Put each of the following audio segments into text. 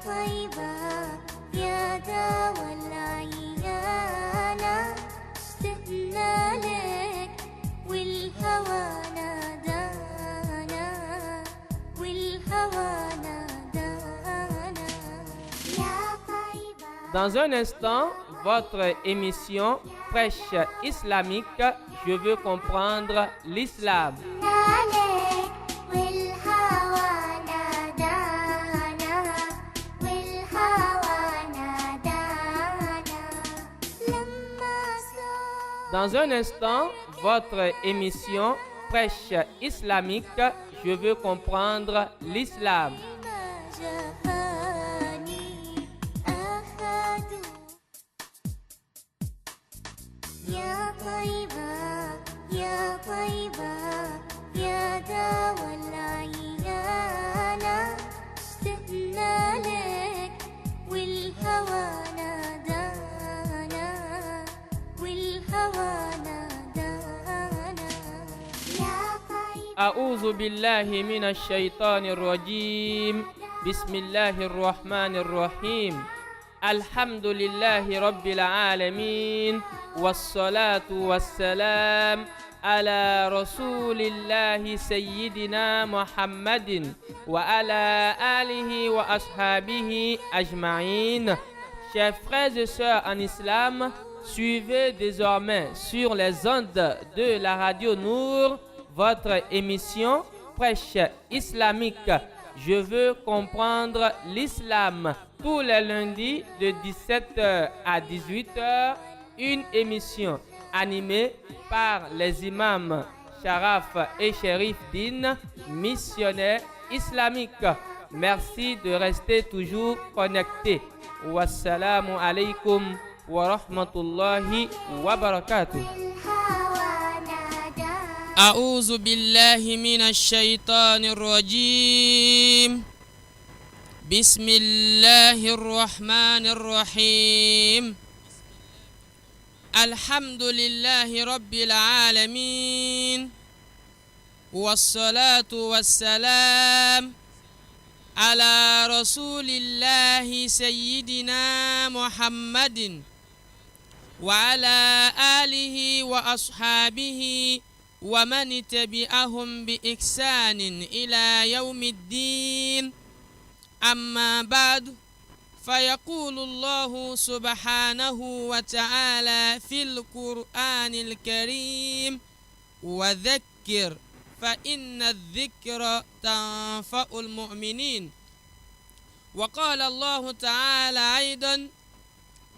طيبة يا دوا العيانة اشتقنا لك والهوى نادانا والهوى نادانا يا طيبة. Dans un instant, votre émission Prêche islamique, je veux comprendre l'islam. Dans un instant, votre émission Prêche islamique, je veux comprendre l'islam. يا طيبة يا طيبة يا دوا العيانة اشتقنا لك والهوى نادانا والهوى نادانا يا طيبة. أعوذ بالله من الشيطان الرجيم. بسم الله الرحمن الرحيم. الحمد لله رب العالمين والصلاة والسلام على رسول الله سيدنا محمد وعلى آله وأصحابه أجمعين. Chers frères et sœurs en islam, suivez désormais sur les ondes de la radio Nour votre émission Prêche islamique. Je veux comprendre l'islam. Tous les lundis de 17h à 18h, une émission animée par les imams Sharaf et Sherif Din, missionnaires islamiques. Merci de rester toujours connectés. Wassalamu alaikum wa rahmatullahi wa barakatuh. أعوذ بالله من الشيطان الرجيم. بسم الله الرحمن الرحيم. الحمد لله رب العالمين والصلاة والسلام على رسول الله سيدنا محمد وعلى آله وأصحابه ومن تبعهم بإحسان إلى يوم الدين. أما بعد، فيقول الله سبحانه وتعالى في القرآن الكريم: وذكر فإن الذكر تنفع المؤمنين. وقال الله تعالى أيضا: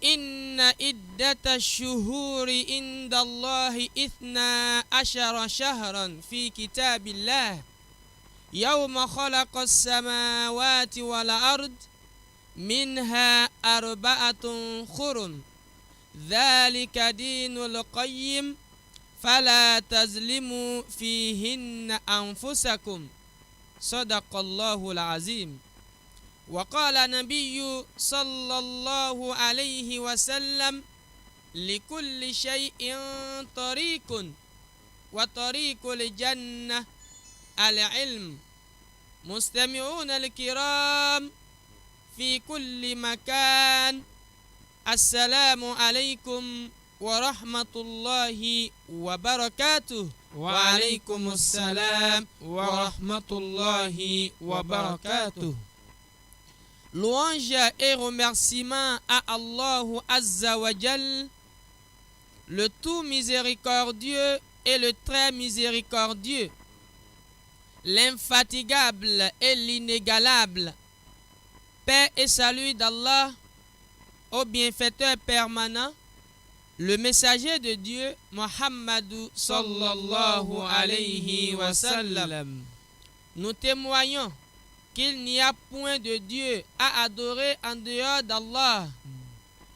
إن عدة الشهور عند الله 12 شهرا في كتاب الله يوم خلق السماوات والأرض منها 4 حرم ذلك دين القيم فلا تظلموا فيهن أنفسكم صدق الله العظيم. وقال النبي صلى الله عليه وسلم: لكل شيء طريق وطريق الجنة العلم. مستمعون الكرام في كل مكان، السلام عليكم ورحمة الله وبركاته. وعليكم السلام ورحمة الله وبركاته. Louange et remerciements à Allah Azza wa Jal, le tout miséricordieux et le très miséricordieux, l'infatigable et l'inégalable. Paix et salut d'Allah au bienfaiteur permanent, le messager de Dieu, Muhammadou sallallahu alayhi wa sallam. Nous témoignons qu'il n'y a point de Dieu à adorer en dehors d'Allah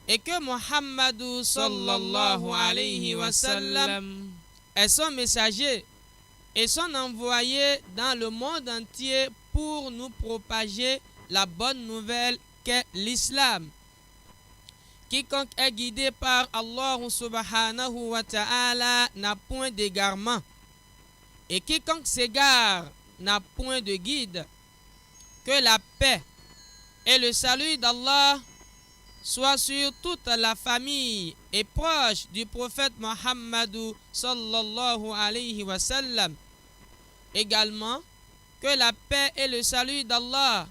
et que Muhammadou sallallahu alayhi wa sallam est son messager et son envoyé dans le monde entier pour nous propager la bonne nouvelle qu'est l'islam. Quiconque est guidé par Allah subhanahu wa ta'ala n'a point d'égarement, et quiconque s'égare n'a point de guide. Que la paix, et le salut d'Allah soit sur toute la famille et proche du prophète Mohammed sallallahu alayhi wa sallam. Également, que la paix et le salut d'Allah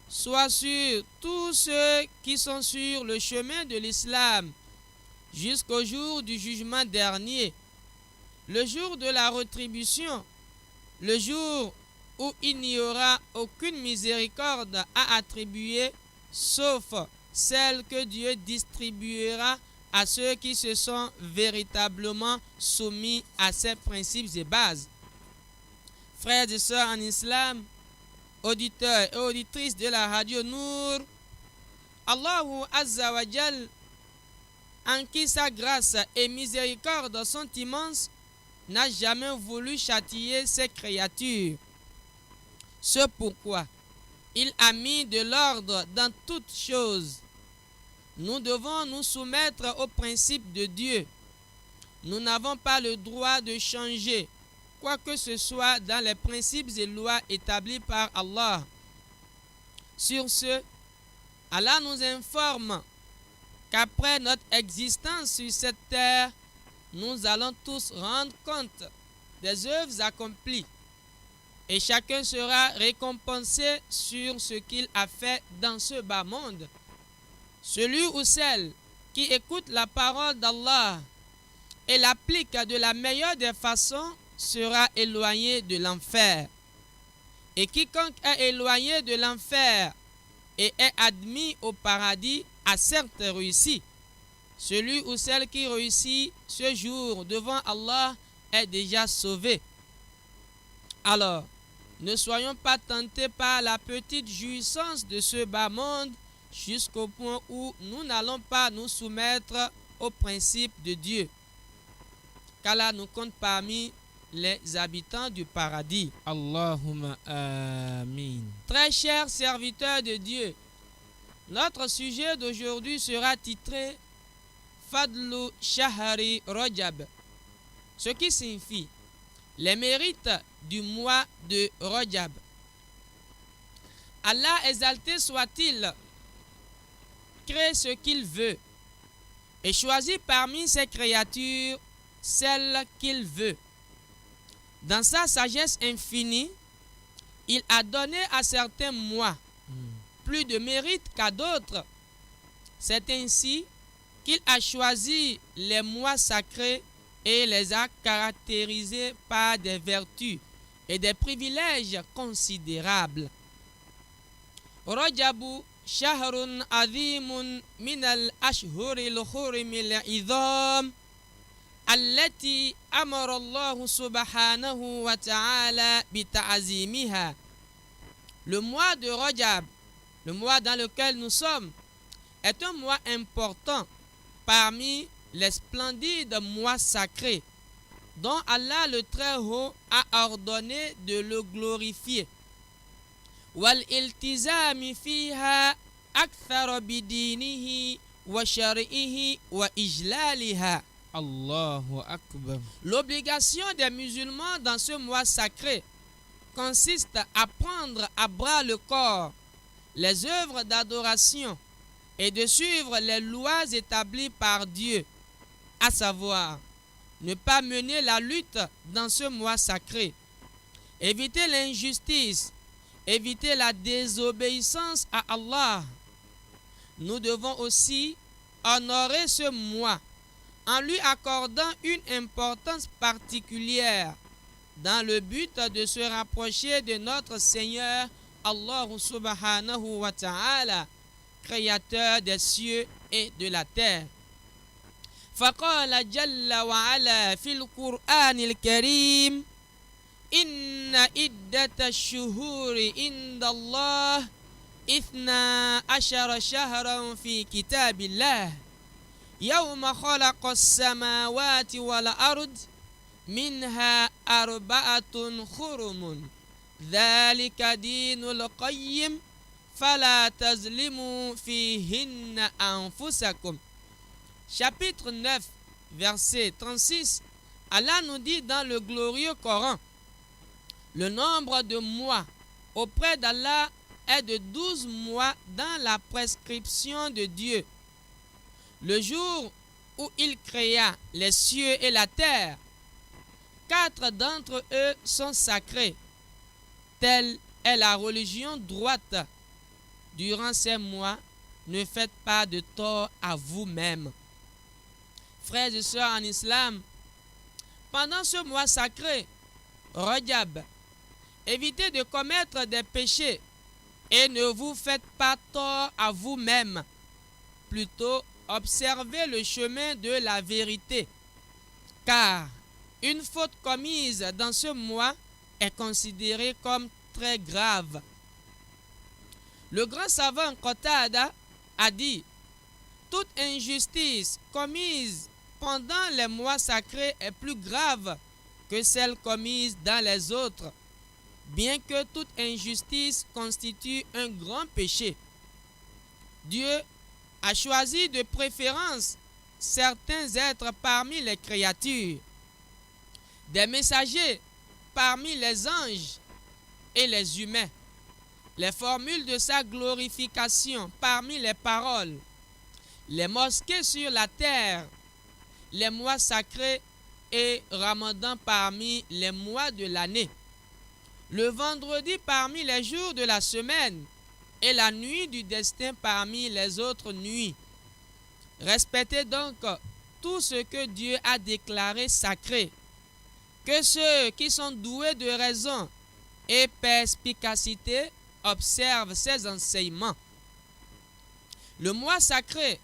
soient sur tous ceux qui sont sur le chemin de l'islam jusqu'au jour du jugement dernier, le jour de la rétribution, le jour où il n'y aura aucune miséricorde à attribuer sauf celle que Dieu distribuera à ceux qui se sont véritablement soumis à ses principes et bases. Frères et sœurs en islam, auditeurs et auditrices de la radio Nour, Allahu Azza wa Jal, en qui sa grâce et miséricorde sont immenses, n'a jamais voulu châtier ses créatures. C'est pourquoi il a mis de l'ordre dans toutes choses. Nous devons nous soumettre aux principes de Dieu. Nous n'avons pas le droit de changer quoi que ce soit dans les principes et lois établis par Allah. Sur ce, Allah nous informe qu'après notre existence sur cette terre, nous allons tous rendre compte des œuvres accomplies et chacun sera récompensé sur ce qu'il a fait dans ce bas monde. Celui ou celle qui écoute la parole d'Allah et l'applique de la meilleure des façons sera éloigné de l'enfer. Et quiconque est éloigné de l'enfer et est admis au paradis a certes réussi. Celui ou celle qui réussit ce jour devant Allah est déjà sauvé. Alors, ne soyons pas tentés par la petite jouissance de ce bas monde jusqu'au point où nous n'allons pas nous soumettre aux principes de Dieu. Qu'Allah nous compte parmi les habitants du paradis. Allahumma amin. Très chers serviteurs de Dieu, notre sujet d'aujourd'hui sera titré Fadlu Shahari Rajab, ce qui signifie les mérites du mois de Rajab. Allah exalté soit-il, crée ce qu'il veut et choisit parmi ses créatures celle qu'il veut. Dans sa sagesse infinie, il a donné à certains mois plus de mérite qu'à d'autres. C'est ainsi qu'il a choisi les mois sacrés et les a caractérisés par des vertus et des privilèges considérables. Rajabu shahrun azimun min al-ashhuril hurumil idham allati amara Allah subhanahu wa ta'ala bita'azimiha. Le mois de Rajab, le mois dans lequel nous sommes, est un mois important parmi les splendides mois sacrés dont Allah le Très-Haut a ordonné de le glorifier. Wal iltizami fiha akthar bidinihi wa shar'ihi wa ijlaliha. Allahu Akbar. L'obligation des musulmans dans ce mois sacré consiste à prendre à bras le corps les œuvres d'adoration et de suivre les lois établies par Dieu, à savoir ne pas mener la lutte dans ce mois sacré, éviter l'injustice, éviter la désobéissance à Allah. Nous devons aussi honorer ce mois en lui accordant une importance particulière dans le but de se rapprocher de notre Seigneur Allah subhanahu wa ta'ala, créateur des cieux et de la terre. فقال جل وعلا في القرآن الكريم إن عدة الشهور عند الله 12 شهرا في كتاب الله يوم خلق السماوات والأرض منها 4 حرم ذلك دين القيم فلا تظلموا فيهن أنفسكم. Chapitre 9, verset 36, Allah nous dit dans le glorieux Coran: le nombre de mois auprès d'Allah est de 12 mois dans la prescription de Dieu. Le jour où il créa les cieux et la terre, 4 d'entre eux sont sacrés. Telle est la religion droite. Durant ces mois, ne faites pas de tort à vous-même. Frères et sœurs en islam, pendant ce mois sacré, Rajab, évitez de commettre des péchés et ne vous faites pas tort à vous-même. Plutôt, observez le chemin de la vérité. Car une faute commise dans ce mois est considérée comme très grave. Le grand savant Qatada a dit: toute injustice commise pendant les mois sacrés est plus grave que celle commise dans les autres, bien que toute injustice constitue un grand péché. Dieu a choisi de préférence certains êtres parmi les créatures, des messagers parmi les anges et les humains, les formules de sa glorification parmi les paroles, les mosquées sur la terre, les mois sacrés et Ramadan parmi les mois de l'année, le vendredi parmi les jours de la semaine et la nuit du destin parmi les autres nuits. Respectez donc tout ce que Dieu a déclaré sacré. Que ceux qui sont doués de raison et perspicacité observent ces enseignements. Le mois sacré,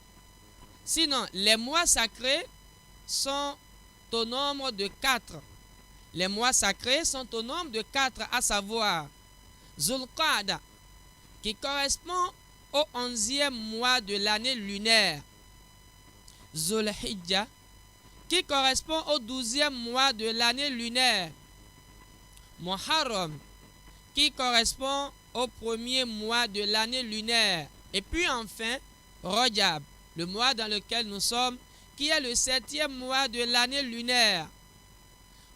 sinon les mois sacrés sont au nombre de 4. Les mois sacrés sont au nombre de 4, à savoir Zulqa'da, qui correspond au 11e mois de l'année lunaire, Zulhijja, qui correspond au 12e mois de l'année lunaire, Muharram, qui correspond au 1er mois de l'année lunaire, et puis enfin Rajab, le mois dans lequel nous sommes, qui est le 7e mois de l'année lunaire.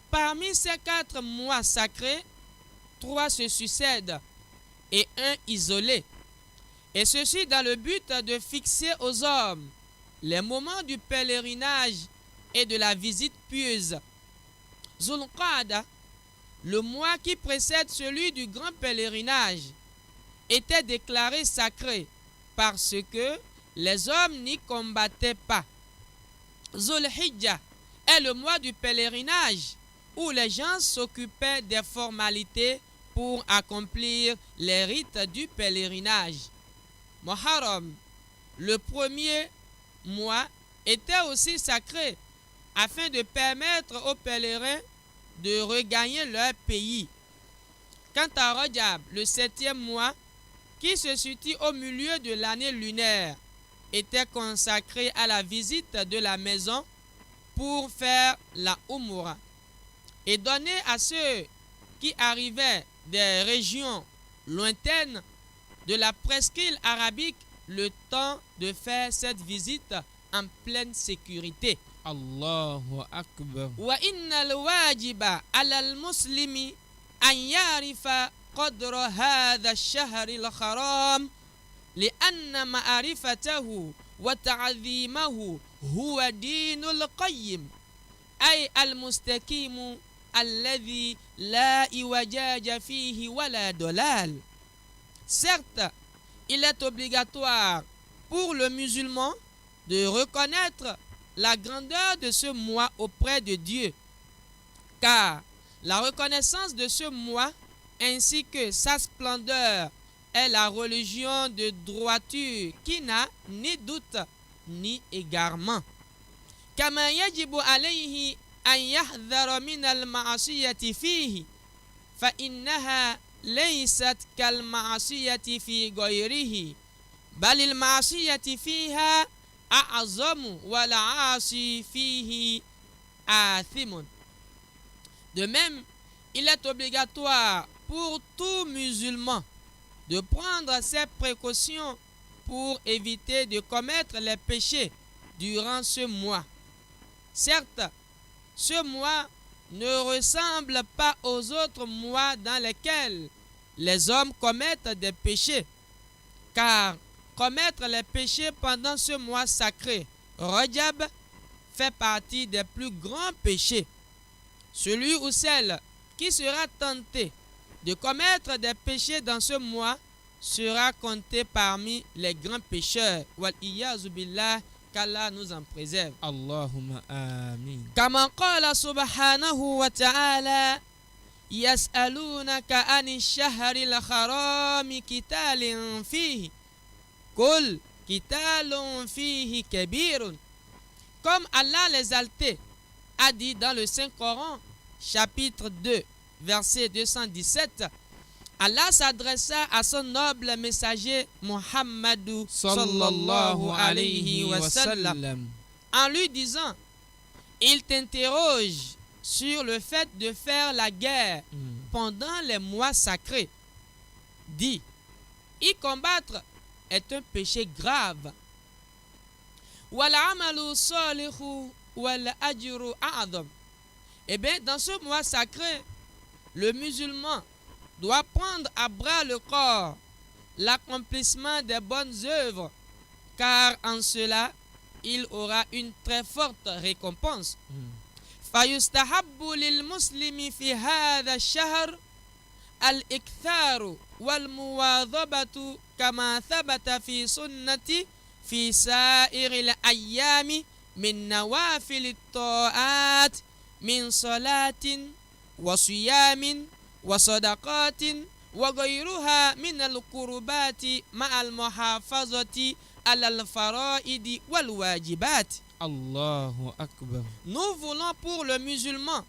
Parmi ces 4 mois sacrés, 3 se succèdent et un isolé, et ceci dans le but de fixer aux hommes les moments du pèlerinage et de la visite pieuse. Zulqa'da, le mois qui précède celui du grand pèlerinage, était déclaré sacré parce que les hommes n'y combattaient pas. Zulhijja est le mois du pèlerinage où les gens s'occupaient des formalités pour accomplir les rites du pèlerinage. Muharram, le 1er mois, était aussi sacré afin de permettre aux pèlerins de regagner leur pays. Quant à Rajab, le 7e mois, qui se situe au milieu de l'année lunaire, était consacré à la visite de la maison pour faire la Umrah et donner à ceux qui arrivaient des régions lointaines de la presqu'île arabique le temps de faire cette visite en pleine sécurité. Allahu Akbar. Wa innal wajiba alal muslimi an yarifa qadra hadha ash-shahr al-haram لأن معرفته وتعظيمه هو دين القيم أي المستقيم الذي لا إوجاج فيه ولا ضلال. Certes, il est obligatoire pour le musulman de reconnaître la grandeur de ce mois auprès de Dieu, car la reconnaissance de ce mois ainsi que sa splendeur est la religion de droiture qui n'a ni doute ni égarement. كما يجب عليه أن يحذر من المعصية فيه فإنها ليست كالمعصية في غيره بل المعصية فيها أعظم والعاصي فيه آثم. De même, il est obligatoire pour tout musulman de prendre ses précautions pour éviter de commettre les péchés durant ce mois. Certes, ce mois ne ressemble pas aux autres mois dans lesquels les hommes commettent des péchés, car commettre les péchés pendant ce mois sacré, Rajab, fait partie des plus grands péchés. Celui ou celle qui sera tenté de commettre des péchés dans ce mois sera compté parmi les grands pécheurs. Wal iyazu billah, qu'Allah nous en préserve. Allahumma amin. Kama qala subhanahu wa ta'ala yas'alunaka ani shahril harami qitalin fihi qul qitalun fihi kabirun. Comme Allah l'exalté a dit dans le Saint-Coran, chapitre 2, verset 217, Allah s'adressa à son noble messager Muhammadou sallallahu alayhi wa sallam en lui disant: il t'interroge sur le fait de faire la guerre pendant les mois sacrés. Dis, y combattre est un péché grave. Wal amalu salihu wal ajru a'zam. Eh bien, dans ce mois sacré, le musulman doit prendre à bras le corps l'accomplissement des bonnes œuvres, car en cela, il aura une très forte récompense. فيستحب للمسلم في هذا الشهر الإكثار والمواظبة كما ثبت في سنة في سائر الأيام من نوافل الطاعات من صلاة وصيام وصدقات وغيرها من القربات مع المحافظة على الفرائض والواجبات. Allahu Akbar. Nous voulons pour le musulman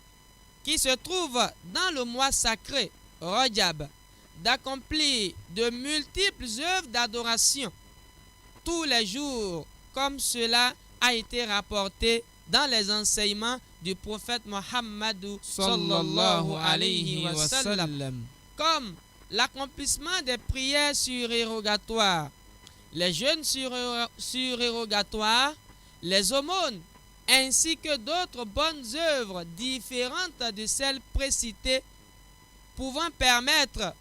qui se trouve dans le mois sacré Rajab d'accomplir de multiples œuvres d'adoration tous les jours, comme cela a été rapporté dans les enseignements du prophète Muhammad sallallahu alayhi wa sallam, comme l'accomplissement des prières surérogatoires, les jeûnes surérogatoires, les aumônes, ainsi que d'autres bonnes œuvres différentes de celles précitées, pouvant permettre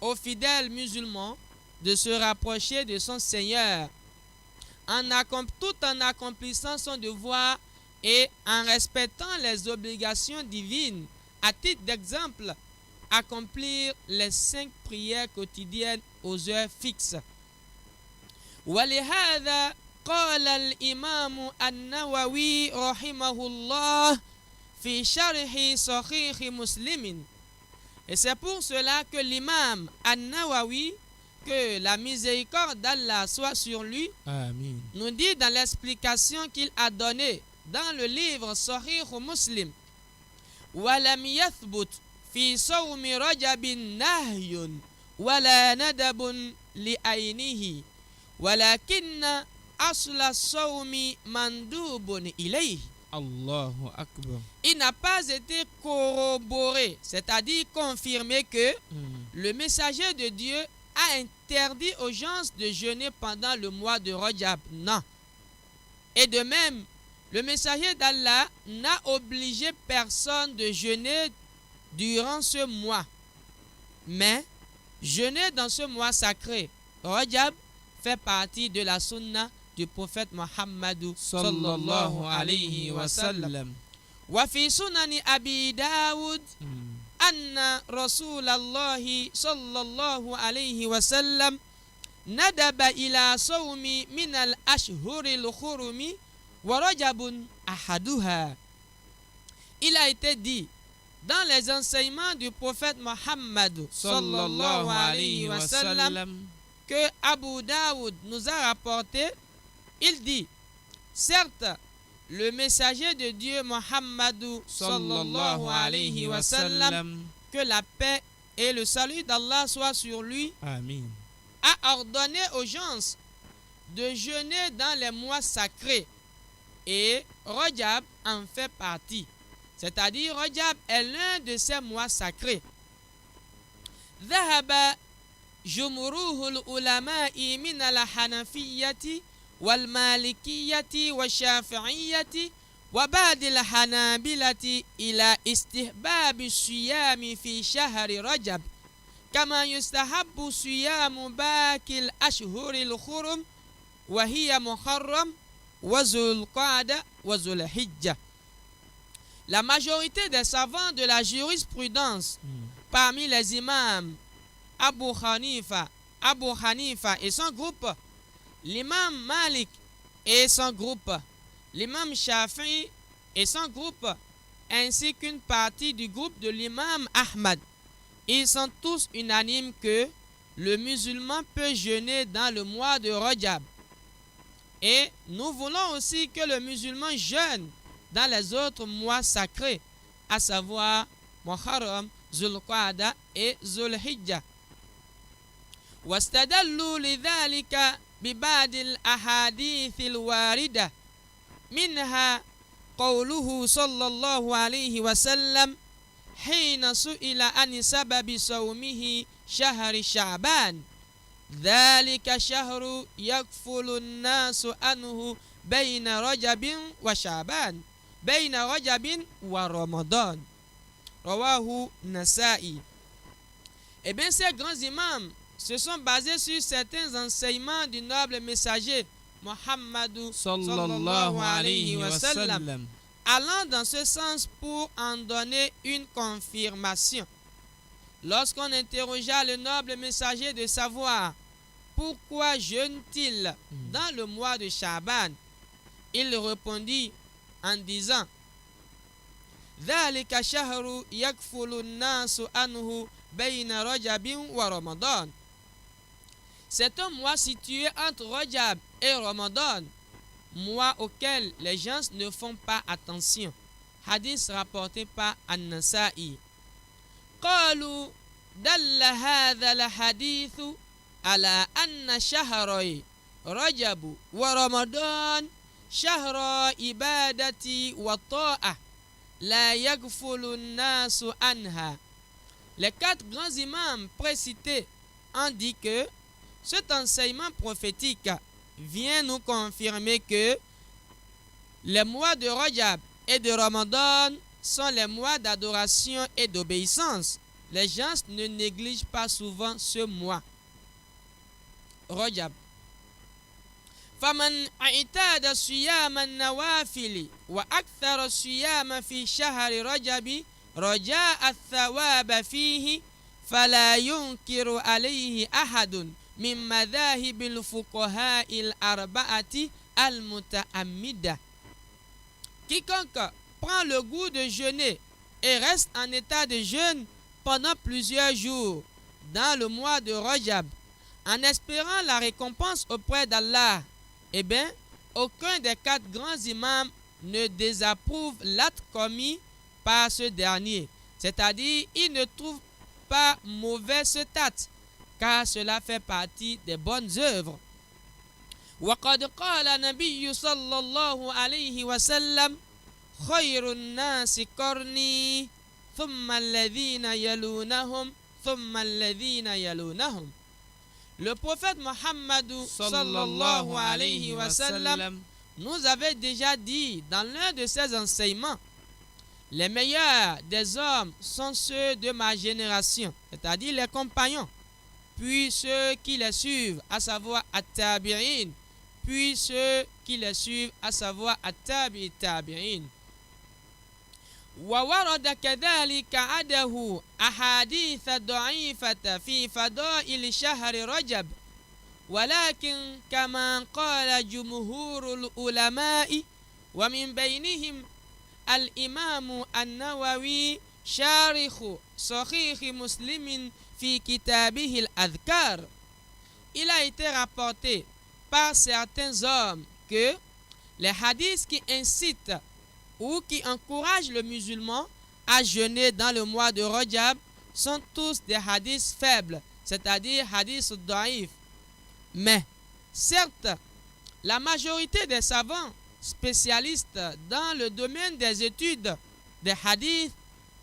aux fidèles musulmans de se rapprocher de son Seigneur tout en accomplissant son devoir et en respectant les obligations divines. À titre d'exemple, accomplir les 5 prières quotidiennes aux heures fixes. ولهذا قال الإمام النووي رحمه الله في شرح صحيح مسلم. Et c'est pour cela que l'imam An-Nawawi, que la miséricorde d'Allah soit sur lui, Amin. nous dit dans l'explication qu'il a donnée dans le livre Sahih Muslim: وَلَمْ يَثْبُتْ فِي صَوْمِ رَجَبٍ نَهْيٌ وَلَا نَدَبٌ لِأَيْنِهِ وَلَكِنَّ أَصْلَ الصَّوْمِ مَنْدُوبٌ إِلَيْهِ. Allahu Akbar. Il n'a pas été corroboré, c'est-à-dire confirmé, que le messager de Dieu a interdit aux gens de jeûner pendant le mois de Rajab. Non. Et de même, le messager d'Allah n'a obligé personne de jeûner durant ce mois. Mais jeûner dans ce mois sacré, Rajab, fait partie de la sunna du prophète Muhammad sallallahu alayhi wa sallam. Wa fi sunani Abi Dawud anna Rasulallahi sallallahu alayhi wa sallam nadaba ila sawmi min al-ashhuril khurumi wa Rajabun ahaduha. Il a été dit dans les enseignements du prophète Muhammad sallallahu alayhi wa sallam que Abu Daoud nous a rapporté. Il dit: certes, le messager de Dieu Muhammad sallallahu alayhi wa sallam, que la paix et le salut d'Allah soient sur lui, Amin. a ordonné aux gens de jeûner dans les mois sacrés, et Rajab en fait partie. C'est-à-dire, Rajab est l'un de ces mois sacrés. ذهب جمهور العلماء من الحنفية والمالكية والشافعية وبعض الحنابلة إلى استحباب الصيام في شهر رجب كما يستحب صيام باقي الأشهر الحرم وهي محرم وذو القعدة وذو الحجة. La majorité des savants de la jurisprudence parmi les imams Abu Hanifa et son groupe, l'imam Malik et son groupe, l'imam Shafi'i et son groupe, ainsi qu'une partie du groupe de l'imam Ahmad, ils sont tous unanimes que le musulman peut jeûner dans le mois de Rajab. Et nous voulons aussi que le musulman jeûne dans les autres mois sacrés, à savoir Muharram, Zul Qa'da et Zul Hijjah. واستدلوا لذلك ببعض الأحاديث الواردة منها قوله صلى الله عليه وسلم حين سئل عن سبب صومه شهر شعبان ذلك شهر يغفل الناس عنه بين رجب وشعبان بين رجب ورمضان رواه Nasa'i. Eh bien, ces grands imams se sont basés sur certains enseignements du noble messager Muhammad sallallahu alayhi wa sallam, allant dans ce sens pour en donner une confirmation. Lorsqu'on interrogea le noble messager de savoir pourquoi jeûne-t-il dans le mois de Sha'ban, il répondit en disant ذلك شهر يغفل الناس عنه بين رجب ورمضان. C'est un mois situé entre Rajab et Ramadan, mois auquel les gens ne font pas attention. Hadith rapporté par An-Nasa'i. قالوا دل هذا الحديث على أن شهري رجب ورمضان شهر عبادة وطاعة لا يغفل الناس عنها. Les quatre grands imams précités ont dit que cet enseignement prophétique vient nous confirmer que les mois de Rajab et de Ramadan sont les mois d'adoration et d'obéissance. Les gens ne négligent pas souvent ce mois. Rajab. فمن اعتاد صيام النوافل وأكثر الصيام في شهر رجب رجاء الثواب فيه فلا ينكر عليه أحد من مذاهب الفقهاء الأربعة المتعمدة. Quiconque prend le goût de jeûner et reste en état de jeûne pendant plusieurs jours dans le mois de Rajab en espérant la récompense auprès d'Allah, eh bien, aucun des quatre grands imams ne désapprouve l'acte commis par ce dernier. C'est-à-dire, il ne trouve pas mauvais ce acte, car cela fait partie des bonnes œuvres. وقد قال النبي صلى الله عليه وسلم خير الناس قرني ثم الذين يلونهم ثم الذين يلونهم. Le prophète Muhammad sallallahu alayhi wa sallam nous avait déjà dit dans l'un de ses enseignements: les meilleurs des hommes sont ceux de ma génération, c'est-à-dire les compagnons, puis ceux qui les suivent, à savoir at-tabi'in, puis ceux qui les suivent, à savoir at-tabi'i tabi'in. وورد كذلك عده أحاديث ضعيفة في فضائل شهر رجب ولكن كما قال جمهور العلماء ومن بينهم الإمام النووي شارح صحيح مسلم في كتابه الأذكار. Il a été rapporté par certains hommes que les hadiths qui incitent ou qui encouragent le musulman à jeûner dans le mois de Rajab sont tous des hadiths faibles, c'est-à-dire hadiths daïf. Mais, certes, la majorité des savants spécialistes dans le domaine des études des hadiths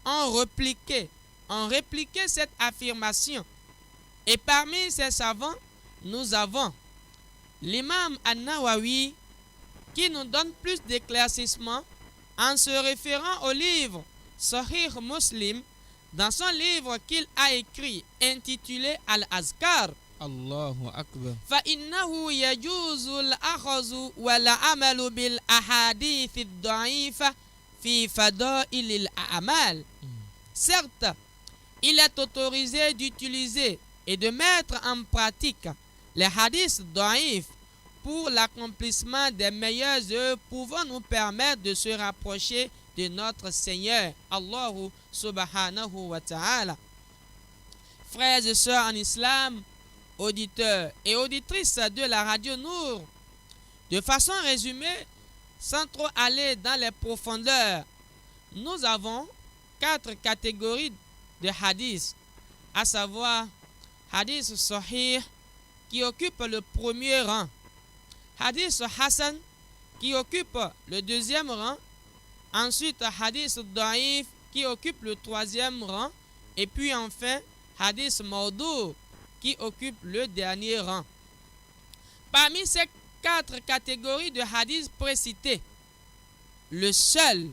ont répliqué cette affirmation. Et parmi ces savants, nous avons l'imam An-Nawawi qui nous donne plus d'éclaircissements en se référant au livre Sahih Muslim dans son livre qu'il a écrit intitulé Al-Azkar, Allahu Akbar. فإنه يجوز الأخذ والعمل بالأحاديث الضعيفة في فضائل الأعمال. Certes, il est autorisé d'utiliser et de mettre en pratique les hadiths daïfs pour l'accomplissement des meilleures œuvres pouvant nous permettre de se rapprocher de notre Seigneur, Allah subhanahu wa ta'ala. Frères et sœurs en islam, auditeurs et auditrices de la radio Nour, de façon résumée, sans trop aller dans les profondeurs, nous avons 4 catégories de hadiths, à savoir hadith sahih qui occupe le premier rang, hadith hassan qui occupe le deuxième rang, ensuite hadith daïf qui occupe le troisième rang, et puis enfin hadith maudou qui occupe le dernier rang. Parmi ces 4 catégories de hadiths précités, le seul,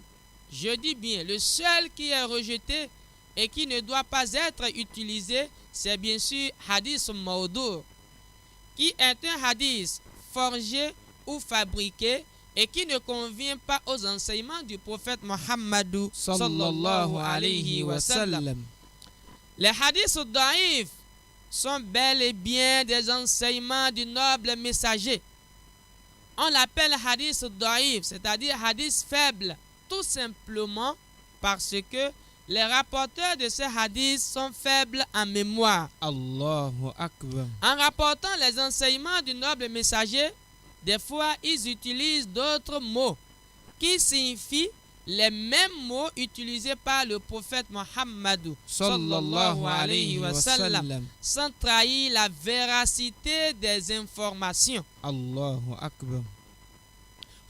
je dis bien le seul qui est rejeté et qui ne doit pas être utilisé, c'est bien sûr hadith maudou, qui est un hadith forgé ou fabriqué et qui ne convient pas aux enseignements du prophète Muhammad sallallahu alayhi wa sallam. Les hadiths daïfs sont bel et bien des enseignements du noble messager. On l'appelle hadith daïf, c'est-à-dire hadith faible, tout simplement parce que les rapporteurs de ces hadiths sont faibles en mémoire. Allahu Akbar. En rapportant les enseignements du noble messager, des fois ils utilisent d'autres mots qui signifient les mêmes mots utilisés par le prophète Muhammad sallallahu alayhi wa sallam, sans trahir la véracité des informations. Allahu Akbar.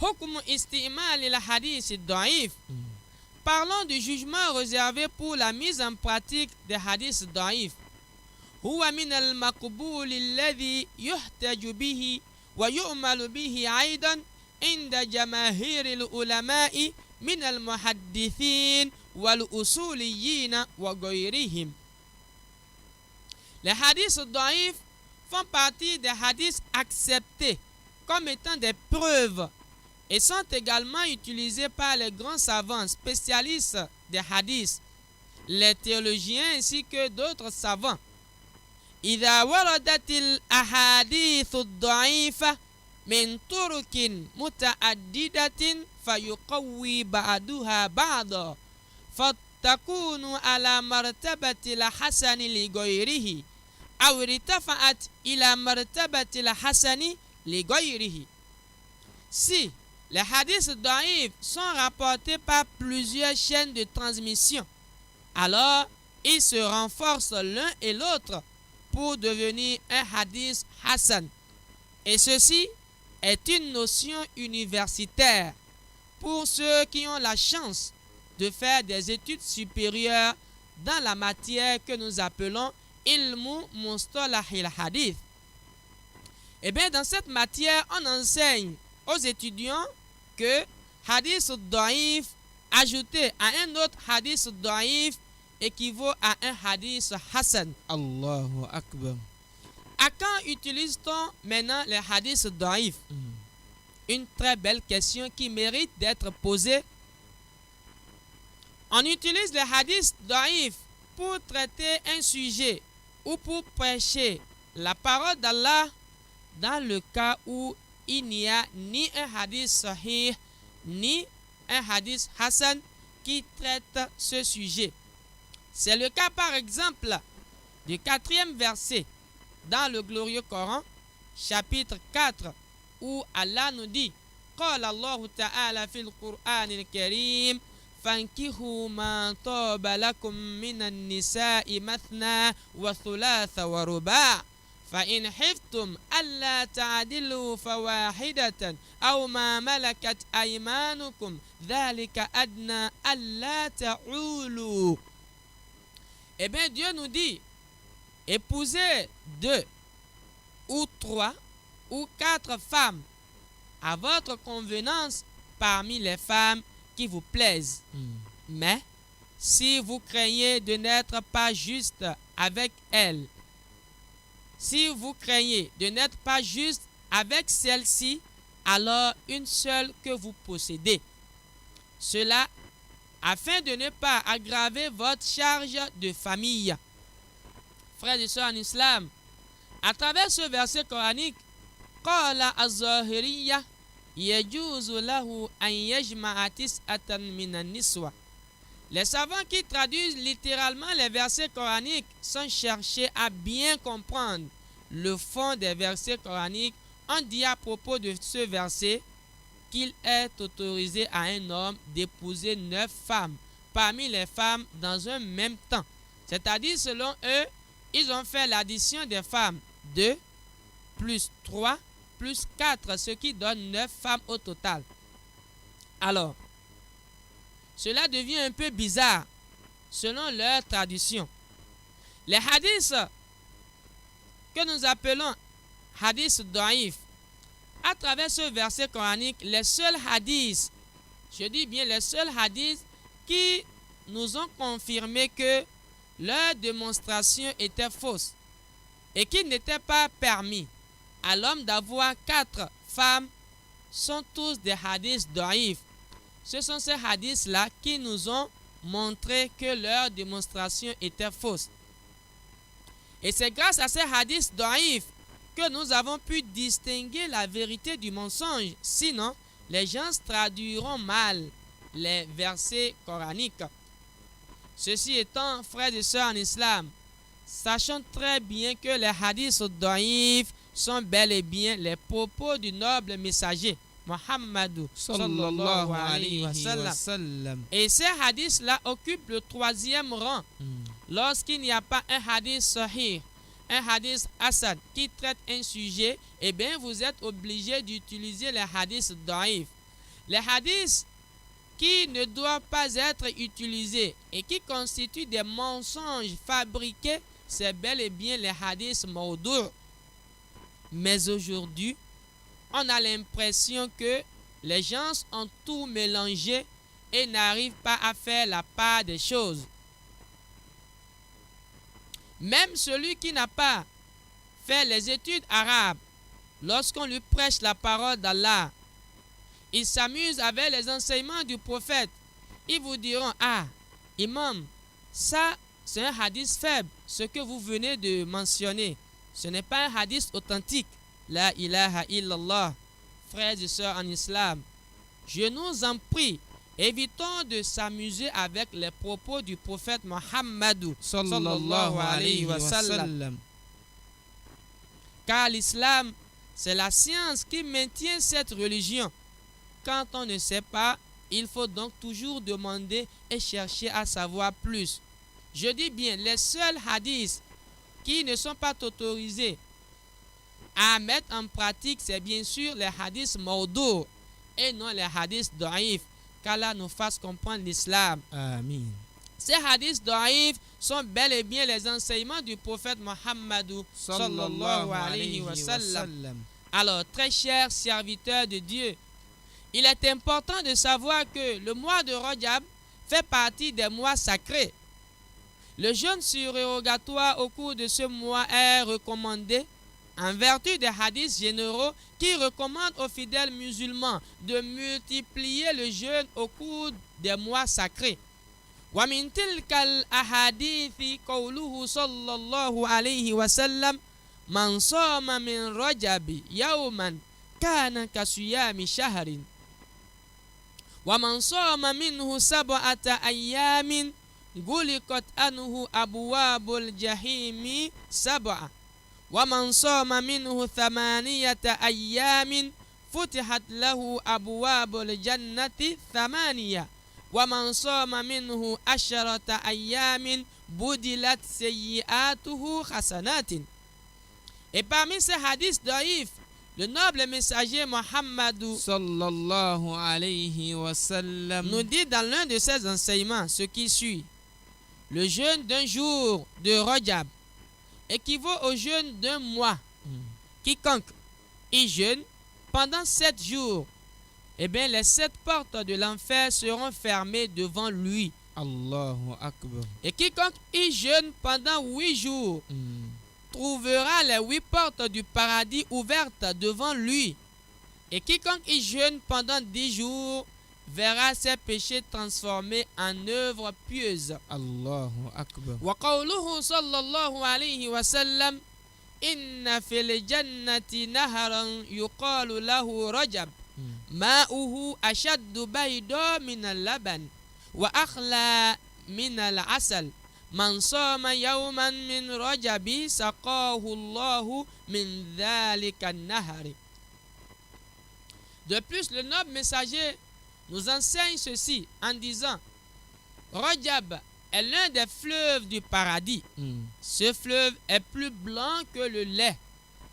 Hukm istimal al hadith daif. Parlons du jugement réservé pour la mise en pratique des hadiths daif. هو من المقبول الذي يحتج به ويؤمل به أيضا عند جماهير العلماء من المحدثين والأصوليين وغيرهم. Les hadiths daïfs font partie des hadiths acceptés comme étant des preuves et sont également utilisés par les grands savants spécialistes des hadiths, les théologiens ainsi que d'autres savants. إذا وردت الأحاديث الضعيفة من طرق متعددة فيقوي بعضها بعضا فتكون على مرتبة الحسن لغيره أو ارتفعت إلى مرتبة الحسن لغيره. Si les hadiths daïfs sont rapportés par plusieurs chaînes de transmission, alors ils se renforcent l'un et l'autre pour devenir un hadith hassan. Et ceci est une notion universitaire pour ceux qui ont la chance de faire des études supérieures dans la matière que nous appelons ilmu mustalah al-hadith. Et bien dans cette matière, on enseigne aux étudiants que hadith daïf ajouté à un autre hadith daïf équivaut à un hadith hassan. Allahu Akbar. À quand utilise-t-on maintenant les hadiths daïfs? Une très belle question qui mérite d'être posée. On utilise les hadiths daïfs pour traiter un sujet ou pour prêcher la parole d'Allah dans le cas où il n'y a ni un hadith sahih ni un hadith hassan qui traite ce sujet. C'est le cas par exemple du 4e verset dans le glorieux Coran, chapitre 4, où Allah nous dit: Qala Allah Ta'ala fil Qur'an al-Karim, fankihu ma taba lakum minan nisa'i mathna wa thulatha wa ruba'. فإن حفتم ألا تعدلوا فواحدة أو ما ملكت أيمانكم ذلك أدنى ألا تعولوا. Eh bien Dieu nous dit: épousez 2 ou 3 ou 4 femmes à votre convenance parmi les femmes qui vous plaisent. Mais si vous craignez de n'être pas juste avec elle. Si vous craignez de n'être pas juste avec celle-ci, alors une seule que vous possédez. Cela afin de ne pas aggraver votre charge de famille. Frères et sœurs en islam, à travers ce verset coranique, qala az-Zahiriyya yajuzu lahu an yajma'a tis'atan minan niswa. Les savants qui traduisent littéralement les versets coraniques sans chercher à bien comprendre le fond des versets coraniques ont dit à propos de ce verset qu'il est autorisé à un homme d'épouser 9 femmes parmi les femmes dans un même temps. C'est-à-dire, selon eux, ils ont fait l'addition des femmes 2 plus 3 plus 4, ce qui donne 9 femmes au total. Alors, cela devient un peu bizarre selon leur tradition. Les hadiths que nous appelons hadiths da'if, à travers ce verset coranique, les seuls hadiths, je dis bien les seuls hadiths qui nous ont confirmé que leur démonstration était fausse et qu'il n'était pas permis à l'homme d'avoir 4 femmes sont tous des hadiths da'if. Ce sont ces hadiths-là qui nous ont montré que leur démonstration était fausse. Et c'est grâce à ces hadiths da'if que nous avons pu distinguer la vérité du mensonge. Sinon, les gens traduiront mal les versets coraniques. Ceci étant, frères et sœurs en islam, sachons très bien que les hadiths da'if sont bel et bien les propos du noble messager Muhammad sallallahu alayhi wa sallam. Et ces hadiths-là occupent le 3e rang. Lorsqu'il n'y a pas un hadith sahih, un hadith hasan qui traite un sujet, eh bien vous êtes obligé d'utiliser les hadiths da'if. Les hadiths qui ne doivent pas être utilisés et qui constituent des mensonges fabriqués, c'est bel et bien les hadiths mawdu'. Mais aujourd'hui, on a l'impression que les gens ont tout mélangé et n'arrivent pas à faire la part des choses. Même celui qui n'a pas fait les études arabes, lorsqu'on lui prêche la parole d'Allah, il s'amuse avec les enseignements du prophète. Ils vous diront: ah, imam, ça c'est un hadith faible, ce que vous venez de mentionner. Ce n'est pas un hadith authentique. La ilaha illallah. Frères et sœurs en islam, je nous en prie, évitons de s'amuser avec les propos du prophète Muhammad sallallahu alayhi wa sallam. Car l'islam, c'est la science qui maintient cette religion. Quand on ne sait pas, il faut donc toujours demander et chercher à savoir plus. Je dis bien, les seuls hadiths qui ne sont pas autorisés à mettre en pratique, c'est bien sûr les hadiths mawdu' et non les hadiths da'if. Qu'Allah nous fasse comprendre l'islam. Amin. Ces hadiths da'if sont bel et bien les enseignements du prophète Muhammad sallallahu alayhi wa sallam. Alors, très chers serviteurs de Dieu, il est important de savoir que le mois de Rajab fait partie des mois sacrés. Le jeûne surérogatoire au cours de ce mois est recommandé en vertu des hadiths généraux qui recommandent aux fidèles musulmans de multiplier le jeûne au cours des mois sacrés. Wa min tilkal ahadithi qawluhu sallallahu alayhi wa sallam: man sama min rajabi yawman kana kasiyami shahrin wa man sama minhu sab'ata ayyamin guliqat anhu abwabul jahimi sab'a wa man sama minhu 8 ayyamin futihat lahu abwabul jannati 8 wa man sama minhu 10 ayyamin budilat sayyi'atuhu hasanatin. Et parmi ces hadiths daïfs, le noble messager Muhammad Sallallahu alayhi wa sallam nous dit dans l'un de ses enseignements ce qui suit: le jeûne d'un jour de Rajab équivaut au jeûne d'un mois. Quiconque y jeûne pendant 7 jours, eh bien les 7 portes de l'enfer seront fermées devant lui Allahu Akbar. Et quiconque y jeûne pendant 8 jours trouvera les 8 portes du paradis ouvertes devant lui. Et quiconque y jeûne pendant 10 jours verra ses péchés transformés en œuvres pieuses. Allahu Akbar. وقوله صلى الله عليه وسلم إن في الجنة نهرا يقال له رجب ماؤه أشد بيضا من اللبن وأخلى من العسل من صام يوما من رجب سقاه الله من ذلك النهر. De plus, le noble messager nous enseigne ceci en disant: Rajab est l'un des fleuves du paradis. Ce fleuve est plus blanc que le lait,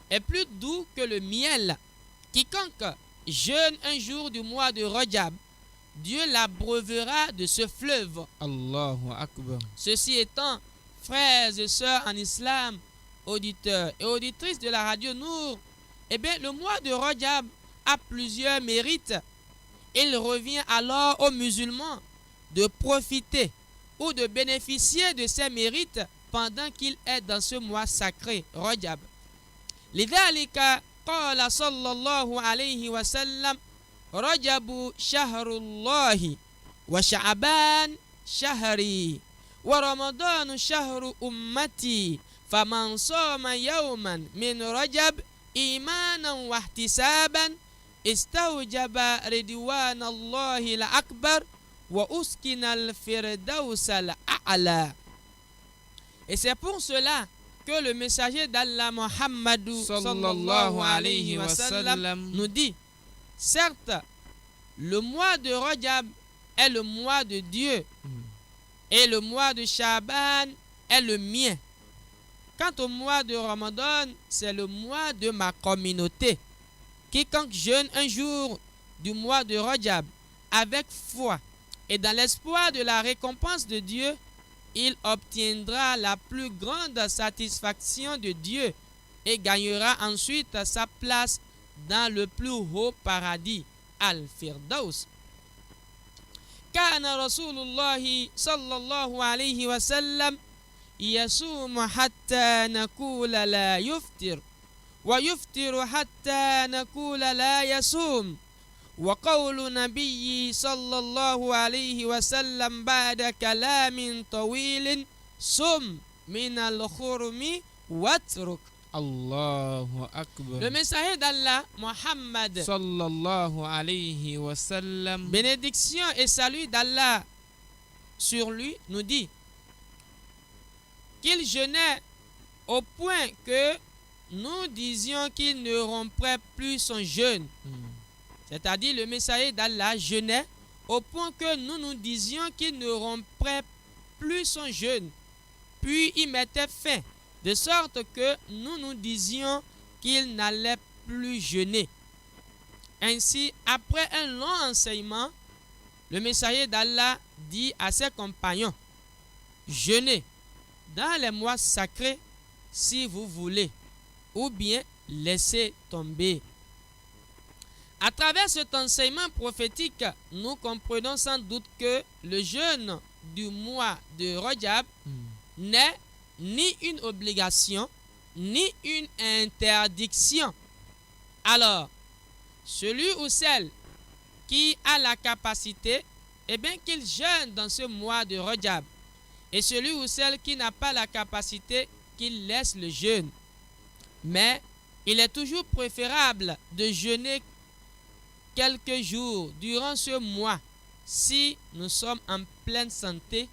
est plus doux que le miel. Quiconque jeûne un jour du mois de Rajab, Dieu l'abreuvera de ce fleuve. Allahu Akbar. Ceci étant, frères et sœurs en islam, auditeurs et auditrices de la radio Nour, eh bien, le mois de Rajab a plusieurs mérites. Il revient alors aux musulmans de profiter ou de bénéficier de ces mérites pendant qu'il est dans ce mois sacré, Rajab. لذلك قال صلى الله عليه وسلم رجب شهر الله وشعبان شهري ورمضان شهر أمتي فمن صام يوما من رجب إيمانا واحتسابا استوجب رضوان الله الأكبر وأسكن الفردوس الأعلى. Et c'est pour cela que le messager d'Allah Muhammad sallallahu alayhi wa sallam nous dit: certes, le mois de Rajab est le mois de Dieu et le mois de Shaban est le mien. Quant au mois de Ramadan, c'est le mois de ma communauté. Quiconque jeûne un jour du mois de Rajab avec foi et dans l'espoir de la récompense de Dieu, il obtiendra la plus grande satisfaction de Dieu et gagnera ensuite sa place dans le plus haut paradis, Al-Firdaus. كان رسول الله صلى الله عليه وسلم يصوم حتى نقول لا يفطر ويفطر حتى نقول لا يصوم وقول نبي صلى الله عليه وسلم بعد كلام طويل صم من الخرم واترك. Allahu Akbar. Le messager d'Allah, Muhammad, Sallallahu alayhi wa sallam. bénédiction et salut d'Allah sur lui, nous dit qu'il jeûnait au point que nous disions qu'il ne romprait plus son jeûne. C'est-à-dire, le messager d'Allah jeûnait au point que nous disions qu'il ne romprait plus son jeûne. Puis il mettait fin, de sorte que nous disions qu'il n'allait plus jeûner. Ainsi, après un long enseignement, le messager d'Allah dit à ses compagnons: jeûnez dans les mois sacrés si vous voulez, ou bien laissez tomber. À travers cet enseignement prophétique, nous comprenons sans doute que le jeûne du mois de Rajab n'est ni une obligation, ni une interdiction. Alors, celui ou celle qui a la capacité, eh bien qu'il jeûne dans ce mois de Rajab. Et celui ou celle qui n'a pas la capacité, qu'il laisse le jeûne. Mais il est toujours préférable de jeûner quelques jours durant ce mois si nous sommes en pleine santé,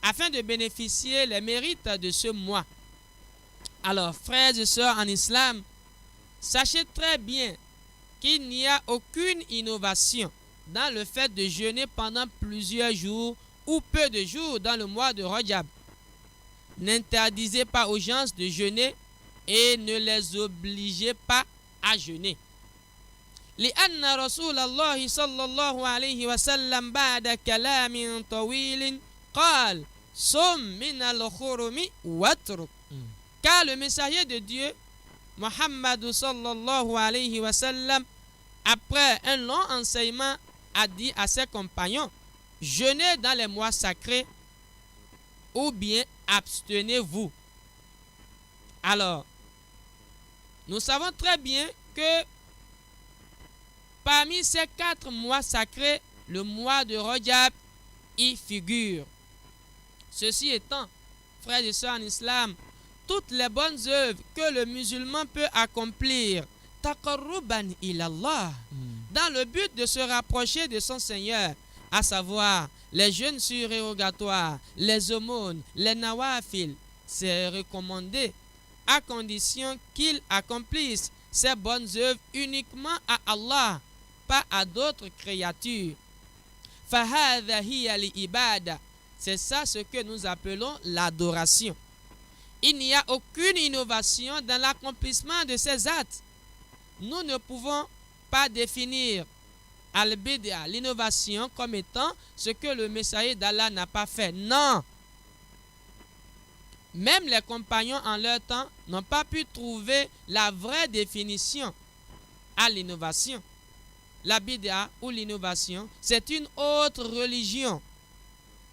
afin de bénéficier les mérites de ce mois. Alors, frères et sœurs en islam, sachez très bien qu'il n'y a aucune innovation dans le fait de jeûner pendant plusieurs jours ou peu de jours dans le mois de Rajab. N'interdisez pas aux gens de jeûner et ne les obligez pas à jeûner. لأن رسول الله صلى الله عليه وسلم بعد كلام طويل قال صم من الخرم واترك. Car le messager de Dieu, Muhammad sallallahu alayhi wa sallam, après un long enseignement, a dit à ses compagnons: jeûnez dans les mois sacrés ou bien abstenez-vous. Alors, nous savons très bien que parmi ces 4 mois sacrés, le mois de Rajab y figure. Ceci étant, frères et sœurs en islam, toutes les bonnes œuvres que le musulman peut accomplir, taqarruban ilallah, dans le but de se rapprocher de son Seigneur, à savoir les jeûnes surérogatoires, les aumônes, les nawafil, c'est recommandé à condition qu'il accomplisse ces bonnes œuvres uniquement à Allah, pas à d'autres créatures. Fahadha hiya li-ibada. C'est ça ce que nous appelons l'adoration. Il n'y a aucune innovation dans l'accomplissement de ces actes. Nous ne pouvons pas définir al-bid'a, l'innovation, comme étant ce que le messager d'Allah n'a pas fait. Non. Même les compagnons en leur temps n'ont pas pu trouver la vraie définition à l'innovation. La bid'a ou l'innovation, c'est une autre religion.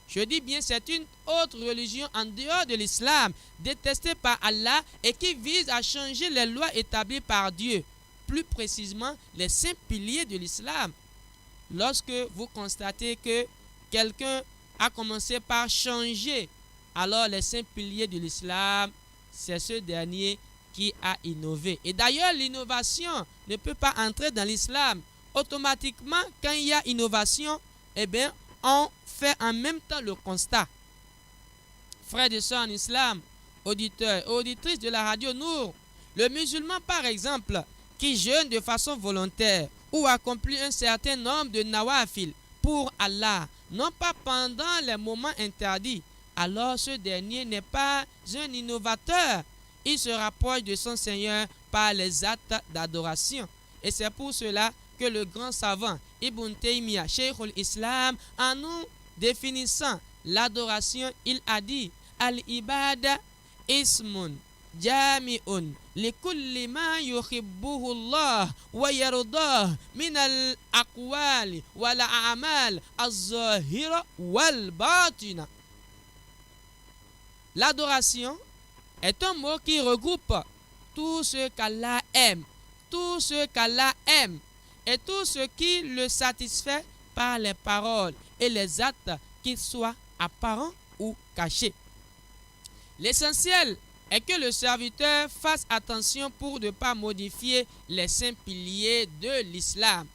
Je dis bien, c'est une autre religion en dehors de l'islam, détestée par Allah et qui vise à changer les lois établies par Dieu, plus précisément les 5 piliers de l'islam. Lorsque vous constatez que quelqu'un a commencé par changer, alors les 5 piliers de l'islam, c'est ce dernier qui a innové. Et d'ailleurs, l'innovation ne peut pas entrer dans l'islam. Automatiquement, quand il y a innovation, eh bien, on fait en même temps le constat. Frères et sœurs en islam, auditeurs et auditrices de la radio Nour, le musulman par exemple, qui jeûne de façon volontaire ou accomplit un certain nombre de nawafil pour Allah, non pas pendant les moments interdits, alors ce dernier n'est pas un innovateur. Il se rapproche de son Seigneur par les actes d'adoration. Et c'est pour cela que le grand savant Ibn Taymiyyah, Sheikhul Islam, en nous définissant l'adoration, il a dit Al-ibada ismun jami'un likulli ma yuhibbuhu Allah wa yardah min al-aqwali wal a'mal az-zahira wal batina. L'adoration est un mot qui regroupe tout ce qu'Allah aime, tout ce qu'Allah aime et tout ce qui le satisfait par les paroles et les actes, qu'ils soient apparents ou cachés. L'essentiel est que le serviteur fasse attention pour ne pas modifier les 5 piliers de l'islam.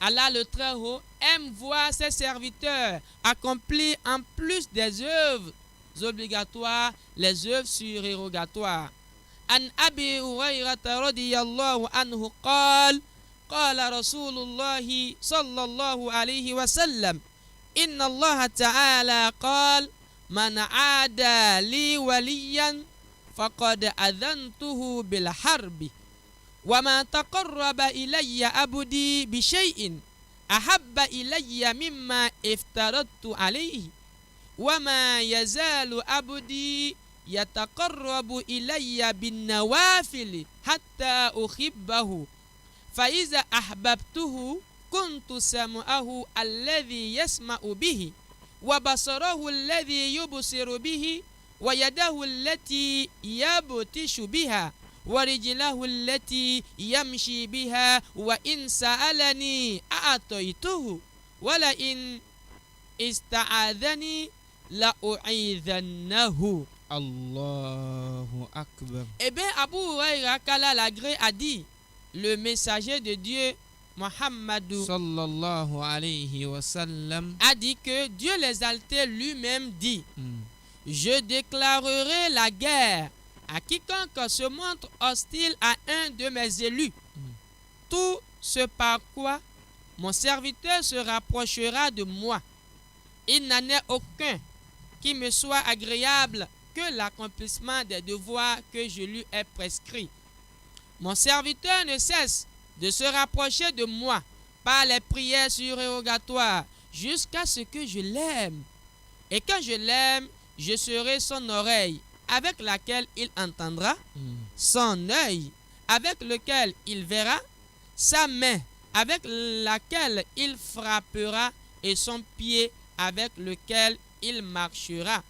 Allah le Très-Haut aime voir ses serviteurs accomplir en plus des œuvres obligatoires les œuvres surérogatoires. An Abi Hurayrata radiyallahu anhu qala Rasulullahi sallallahu alayhi wa sallam inna Allah ta'ala qala man aada li waliyan faqad adhantuhu bil harbi wa ma taqarraba ilayya abdi bi shay'in ahabba ilayya mimma iftaradtu alayhi wa ma yazalu abdi yataqarrabu ilayya bin nawafil hatta uhibbahu fa iza ahbabtuhu kuntu sam'ahu alladhi yasma'u bihi wa basarahu alladhi yubsiru bihi wa yadahu allati yabtishu biha wa rijlahu allati yamshi biha wa in sa'alani a'taytuhu wa la in ista'adhani la u'idhannahu. Allahu Akbar. Eh bien, Abu Huraira qu'Allah l'agré a dit, le messager de Dieu Muhammadou Sallallahu alayhi wa sallam a dit que Dieu l'exalté lui-même dit je déclarerai la guerre à quiconque se montre hostile à un de mes élus. Tout ce par quoi mon serviteur se rapprochera de moi. Il n'en est aucun qui me soit agréable que l'accomplissement des devoirs que je lui ai prescrits. Mon serviteur ne cesse de se rapprocher de moi par les prières surérogatoires jusqu'à ce que je l'aime. Et quand je l'aime, je serai son oreille avec laquelle il entendra, son œil avec lequel il verra, sa main avec laquelle il frappera et son pied avec lequel il marchera.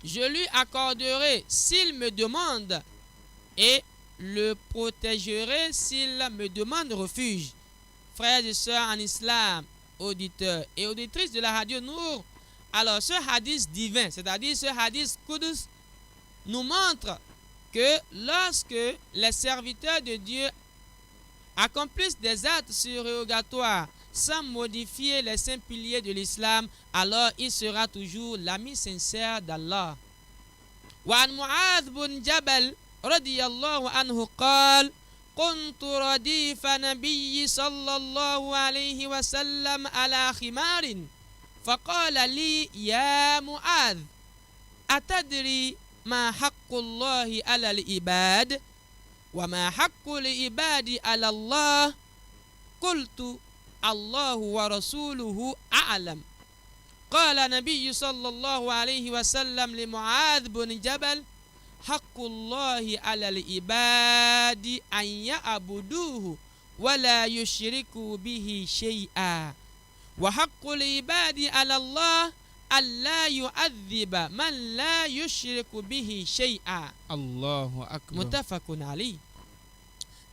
Je lui accorderai s'il me demande et le protégerai s'il me demande refuge. Frères et sœurs en islam, auditeurs et auditrices de la radio Nour, alors ce hadith divin, c'est-à-dire ce hadith Qudus, nous montre que lorsque les serviteurs de Dieu accomplissent des actes surérogatoires sans modifier les 5 piliers de l'islam, alors il sera toujours l'ami sincère d'Allah. وعن معاذ بن جبل رضي الله عنه قال كنت رديف نبي صلى الله عليه وسلم على خمار فقال لي يا معاذ أتدري ما حق الله على العباد وما حق العباد على الله قلت الله ورسوله أعلم قال النبي صلى الله عليه وسلم لمعاذ بن جبل حق الله على العباد أن يعبدوه ولا يشركوا به شيئا وحق العباد على الله ألا يعذب من لا يشرك به شيئا. Allahu Akbar. Mutafakun Ali.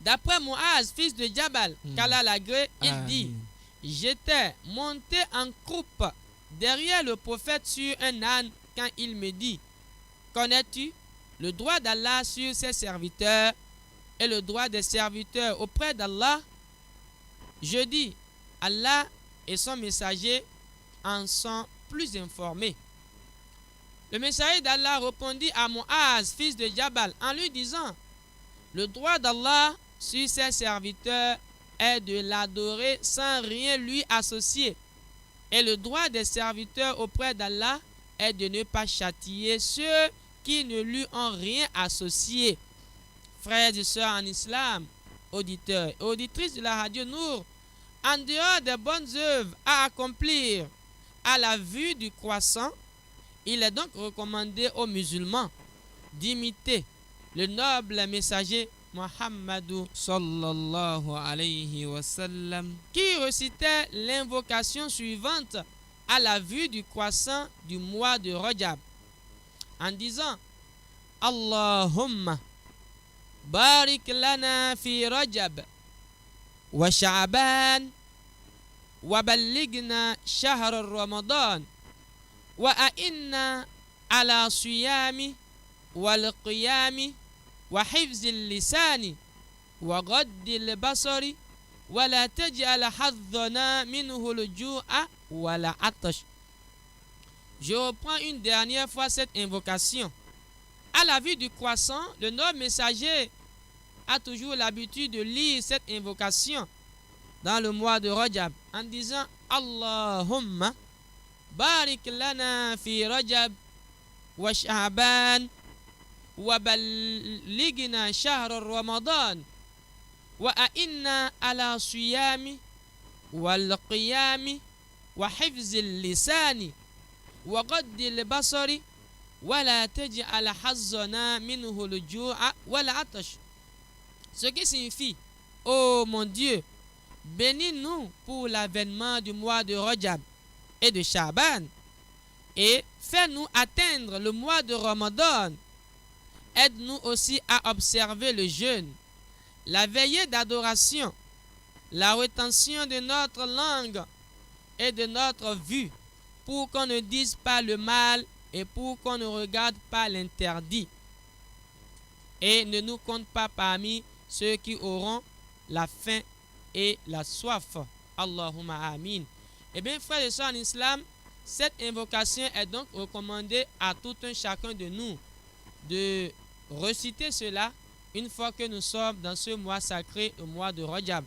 D'après Muaz, fils de Jabal, qu'Allah l'agrée, il dit: j'étais monté en croupe derrière le prophète sur un âne quand il me dit: connais-tu le droit d'Allah sur ses serviteurs et le droit des serviteurs auprès d'Allah? Je dis: Allah et son messager en sont plus informés. Le messager d'Allah répondit à Muaz, fils de Jabal, en lui disant: le droit d'Allah sur ses serviteurs est de l'adorer sans rien lui associer, et le droit des serviteurs auprès d'Allah est de ne pas châtier ceux qui ne lui ont rien associé. Frères et sœurs en islam, auditeurs et auditrices de la radio Nour, en dehors des bonnes œuvres à accomplir à la vue du croissant, il est donc recommandé aux musulmans d'imiter le noble messager Muhammadou Sallallahu alayhi wa sallam. qui récitait l'invocation suivante à la vue du croissant du mois de Rajab en disant: Allahumma barik lana fi Rajab wa Sha'ban wa ballighna shahr Ramadan wa a'inna ala siyami wal qiyami wa hifzil lisani wa ghaddil basari wa la taj'al haddana minhu al-ju'a wa la atash. Je reprends une dernière fois cette invocation. À la vue du croissant, le noble messager a toujours l'habitude de lire cette invocation dans le mois de Rajab en disant: Allahumma barik lana fi Rajab wa Sha'ban wa ballighna shahr Ramadan wa a'inna ala siyami wal qiyami wa hifzil lisani wa ghaddil basari wa la taj'al hazzana minhu al-ju'a wa la atash. Ce qui signifie: ô mon Dieu, bénis-nous pour l'avènement du mois de Rajab et de Sha'ban et fais-nous atteindre le mois de Ramadan. Aide-nous aussi à observer le jeûne, la veillée d'adoration, la rétention de notre langue et de notre vue, pour qu'on ne dise pas le mal et pour qu'on ne regarde pas l'interdit. Et ne nous compte pas parmi ceux qui auront la faim et la soif. Allahumma amin. Eh bien, frères et sœurs en islam, cette invocation est donc recommandée à tout un chacun de nous de reciter cela une fois que nous sommes dans ce mois sacré, le mois de Rajab.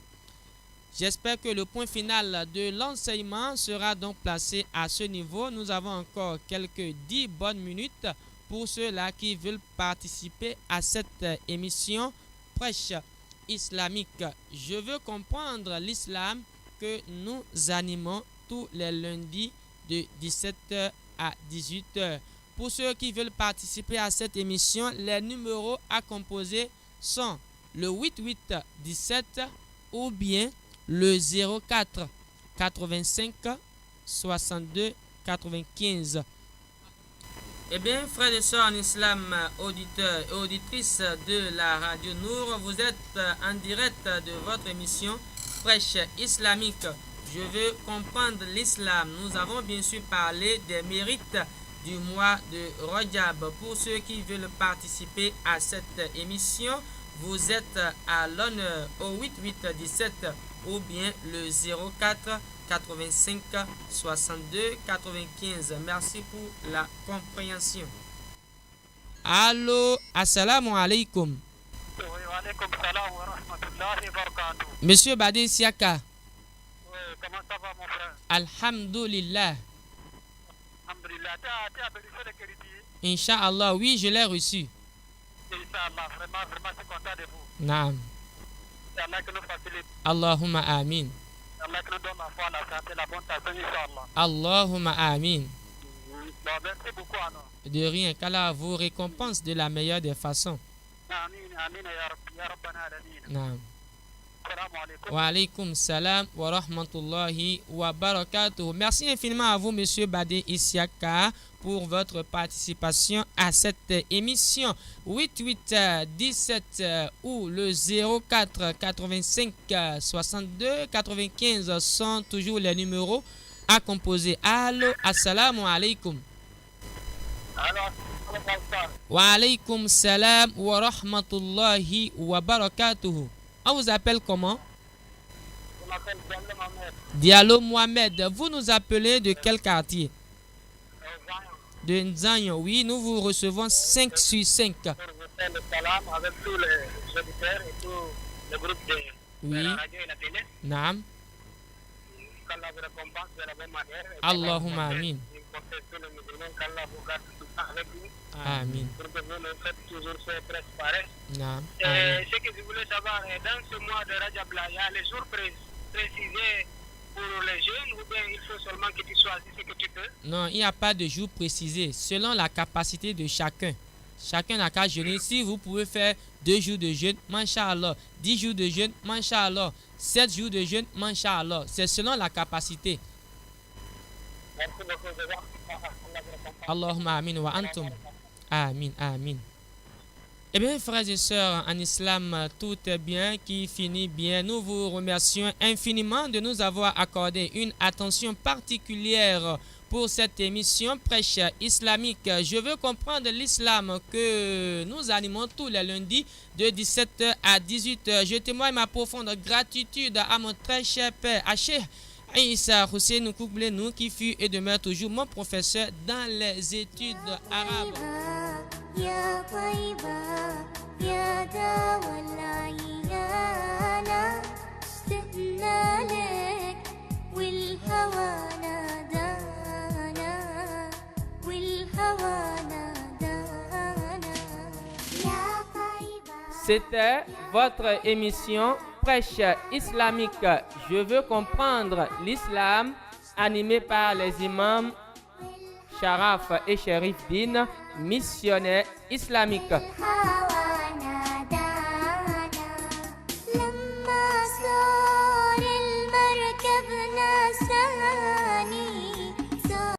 J'espère que le point final de l'enseignement sera donc placé à ce niveau. Nous avons encore quelques 10 bonnes minutes pour ceux-là qui veulent participer à cette émission prêche islamique. Je veux comprendre l'islam que nous animons tous les lundis de 17h à 18h. Pour ceux qui veulent participer à cette émission, les numéros à composer sont le 8817 ou bien le 04 85 62 95. Eh bien, frères et sœurs en islam, auditeurs et auditrices de la radio Nour, vous êtes en direct de votre émission Fraîche islamique. Je veux comprendre l'islam. Nous avons bien sûr parlé des mérites du mois de Rajab. Pour ceux qui veulent participer à cette émission, vous êtes à l'honneur au 8817 ou bien le 04 85 62 95. Merci pour la compréhension. Allô, assalamu alaikum. Oui, wa alaikum salam wa rahmatullahi wa barakatuh. Monsieur Badé Siaka. Oui, comment ça va mon frère? Alhamdulillah. Alhamdulillah. Tu as vérifié les crédits? Inch'Allah, oui, je l'ai reçu. Inch'Allah, vraiment, je suis content de vous. Naam. C'est Allah qui nous facilite. Allahumma amin. Allah qui nous donne la foi, la santé, la bonne personne, Inch'Allah. Allahumma amin. Bon, merci beaucoup, Anna. De rien, qu'Allah vous récompense de la meilleure des façons. Amin, amin, ya Rabbana alamin. Naam. Salam alaikum. Wa alaykum salam wa rahmatullahi wa barakatuh. Merci infiniment à vous, monsieur Badé Isiaka, pour votre participation à cette émission. 88 17 ou le 04 85 62 95 sont toujours les numéros à composer. Allô, assalamu alaikum. Alors, Wa alaykum salam wa rahmatullahi wa barakatuh. On vous appelle comment? je m'appelle Diallo Mohamed. Diallo Mohamed. Vous nous appelez de quel quartier? De Nzanyo. Oui, nous vous recevons 5 sur 5. Pour vous faire le salam avec tous les auditeurs et tous les groupes de Oui. la radio et la télé. Naam. Qu'Allah vous récompense de la bonne manière. Et Allahumma amin. tous les musulmans, qu'Allah vous garde tout le temps avec vous. Amin. Pour que vous ne faites toujours ce presse pareil. Naam. Amin. Ce que je voulais savoir, dans ce mois de Rajab, il y a les jours précisés pour les jeunes ou bien il faut seulement que tu choisisses ce que tu peux? Non, il n'y a pas de jour précisé. Selon la capacité de chacun. Chacun n'a qu'à jeûner. Si vous pouvez faire 2 jours de jeûne, Masha'Allah. 10 jours de jeûne, Masha'Allah. 7 jours de jeûne, Masha'Allah. C'est selon la capacité. Merci beaucoup. Allahumma amin wa antum. Amin, amin. Eh bien, frères et sœurs, en islam, tout est bien qui finit bien. Nous vous remercions infiniment de nous avoir accordé une attention particulière pour cette émission Prêche islamique. Je veux comprendre l'islam que nous animons tous les lundis de 17h à 18h. Je témoigne ma profonde gratitude à mon très cher père, à Cheikh Issa Hussein Koublenou, qui fut et demeure toujours mon professeur dans les études arabes. يا طيبة يا دوا العيانة اشتقنا لك والهوى نادانا والهوى نادانا يا طيبة. C'était votre émission Prêche islamique. Je veux comprendre l'islam, animée par les imams Sharaf et Sherif Din, missionnaires islamiques.